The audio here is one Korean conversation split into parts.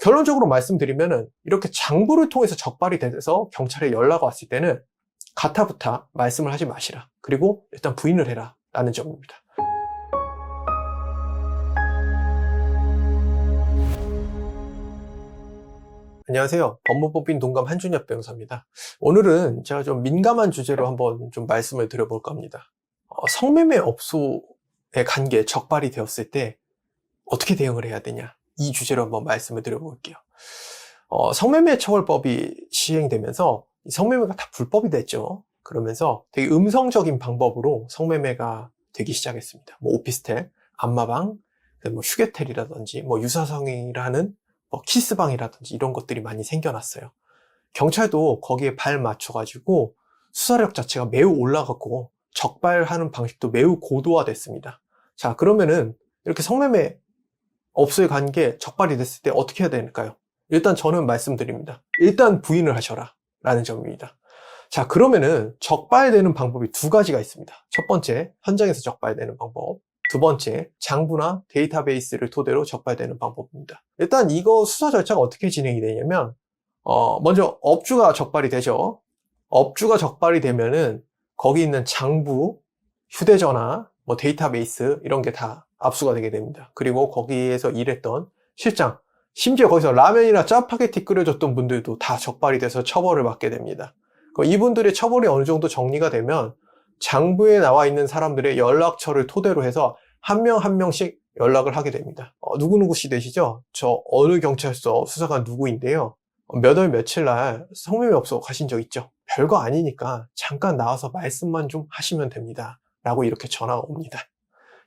결론적으로 말씀드리면은 이렇게 장부를 통해서 적발이 돼서 경찰에 연락 왔을 때는 가타부타 말씀을 하지 마시라. 그리고 일단 부인을 해라 라는 점입니다. 안녕하세요. 법무법인 동감 한준엽 변호사입니다. 오늘은 제가 좀 민감한 주제로 한번 좀 말씀을 드려볼까 합니다. 성매매 업소의 관계 적발이 되었을 때 어떻게 대응을 해야 되냐, 이 주제로 한번 말씀을 드려볼게요. 성매매 처벌법이 시행되면서 성매매가 다 불법이 됐죠. 그러면서 되게 음성적인 방법으로 성매매가 되기 시작했습니다. 뭐 오피스텔, 안마방, 뭐 휴게텔이라든지 뭐 유사성이라는 뭐 키스방이라든지 이런 것들이 많이 생겨났어요. 경찰도 거기에 발 맞춰가지고 수사력 자체가 매우 올라갔고 적발하는 방식도 매우 고도화됐습니다. 자, 그러면은 이렇게 성매매 업소의 관계 적발이 됐을 때 어떻게 해야 될까요? 일단 저는 말씀드립니다. 일단 부인을 하셔라 라는 점입니다. 자, 그러면은 적발되는 방법이 두 가지가 있습니다. 첫 번째, 현장에서 적발되는 방법. 두 번째, 장부나 데이터베이스를 토대로 적발되는 방법입니다. 일단 이거 수사 절차가 어떻게 진행이 되냐면 먼저 업주가 적발이 되죠. 업주가 적발이 되면은 거기 있는 장부, 휴대전화, 뭐 데이터베이스 이런 게 다 압수가 되게 됩니다. 그리고 거기에서 일했던 실장, 심지어 거기서 라면이나 짜파게티 끓여줬던 분들도 다 적발이 돼서 처벌을 받게 됩니다. 이분들의 처벌이 어느 정도 정리가 되면 장부에 나와 있는 사람들의 연락처를 토대로 해서 한 명 한 명씩 연락을 하게 됩니다. 누구누구 씨 되시죠? 저 어느 경찰서 수사관 누구인데요. 몇 월 며칠 날 성매매 업소 가신 적 있죠? 별거 아니니까 잠깐 나와서 말씀만 좀 하시면 됩니다. 라고 이렇게 전화가 옵니다.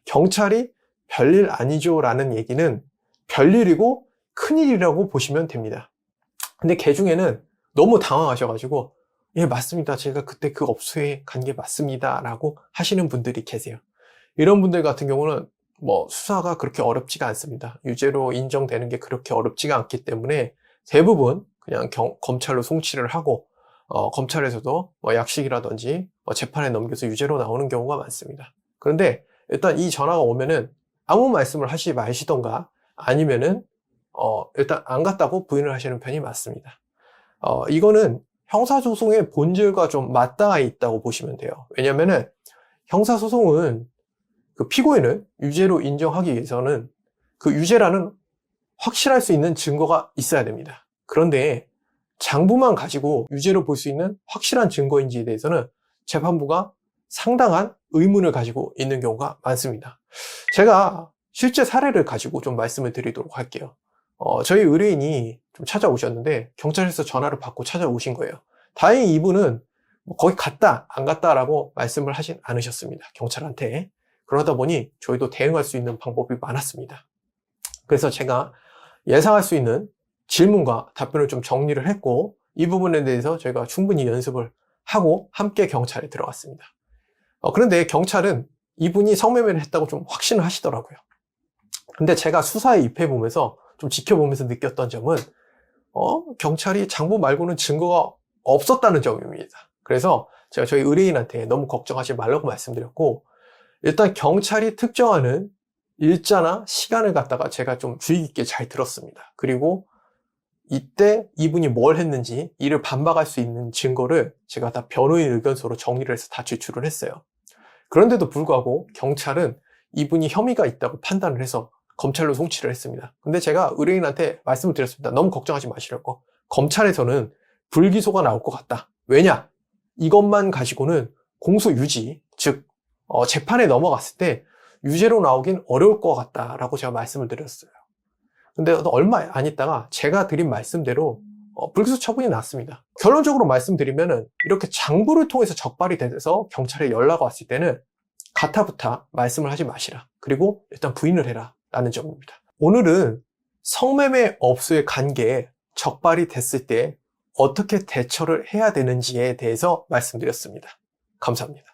경찰이 별일 아니죠 라는 얘기는 별일이고 큰일이라고 보시면 됩니다. 근데 개 중에는 너무 당황하셔가지고 예, 맞습니다. 제가 그때 그 업소에 간 게 맞습니다. 라고 하시는 분들이 계세요. 이런 분들 같은 경우는 뭐 수사가 그렇게 어렵지가 않습니다. 유죄로 인정되는 게 그렇게 어렵지가 않기 때문에 대부분 그냥 검찰로 송치를 하고 검찰에서도 뭐 약식이라든지 뭐 재판에 넘겨서 유죄로 나오는 경우가 많습니다. 그런데 일단 이 전화가 오면은 아무 말씀을 하시지 마시던가 아니면은 일단 안 갔다고 부인을 하시는 편이 맞습니다. 이거는 형사소송의 본질과 좀 맞닿아 있다고 보시면 돼요. 왜냐면은 형사소송은 그 피고인을 유죄로 인정하기 위해서는 그 유죄라는 확실할 수 있는 증거가 있어야 됩니다. 그런데 장부만 가지고 유죄로 볼 수 있는 확실한 증거인지에 대해서는 재판부가 상당한 의문을 가지고 있는 경우가 많습니다. 제가 실제 사례를 가지고 좀 말씀을 드리도록 할게요. 저희 의뢰인이 좀 찾아오셨는데 경찰에서 전화를 받고 찾아오신 거예요. 다행히 이분은 거기 갔다 안 갔다라고 말씀을 하진 않으셨습니다. 경찰한테. 그러다 보니 저희도 대응할 수 있는 방법이 많았습니다. 그래서 제가 예상할 수 있는 질문과 답변을 좀 정리를 했고 이 부분에 대해서 저희가 충분히 연습을 하고 함께 경찰에 들어갔습니다. 그런데 경찰은 이분이 성매매를 했다고 좀 확신을 하시더라고요. 근데 제가 수사에 입해보면서 좀 지켜보면서 느꼈던 점은 경찰이 장부 말고는 증거가 없었다는 점입니다. 그래서 제가 저희 의뢰인한테 너무 걱정하지 말라고 말씀드렸고 일단 경찰이 특정하는 일자나 시간을 갖다가 제가 좀 주의 깊게 잘 들었습니다. 그리고 이때 이분이 뭘 했는지 이를 반박할 수 있는 증거를 제가 다 변호인 의견서로 정리를 해서 다 제출을 했어요. 그런데도 불구하고 경찰은 이분이 혐의가 있다고 판단을 해서 검찰로 송치를 했습니다. 근데 제가 의뢰인한테 말씀을 드렸습니다. 너무 걱정하지 마시라고. 검찰에서는 불기소가 나올 것 같다. 왜냐? 이것만 가지고는 공소 유지, 즉 재판에 넘어갔을 때 유죄로 나오긴 어려울 것 같다라고 제가 말씀을 드렸어요. 근데 얼마 안 있다가 제가 드린 말씀대로 불기소 처분이 났습니다. 결론적으로 말씀드리면은 이렇게 장부를 통해서 적발이 돼서 경찰에 연락 왔을 때는 가타부타 말씀을 하지 마시라. 그리고 일단 부인을 해라. 라는 점입니다. 오늘은 성매매 업소의 관계에 적발이 됐을 때 어떻게 대처를 해야 되는지에 대해서 말씀드렸습니다. 감사합니다.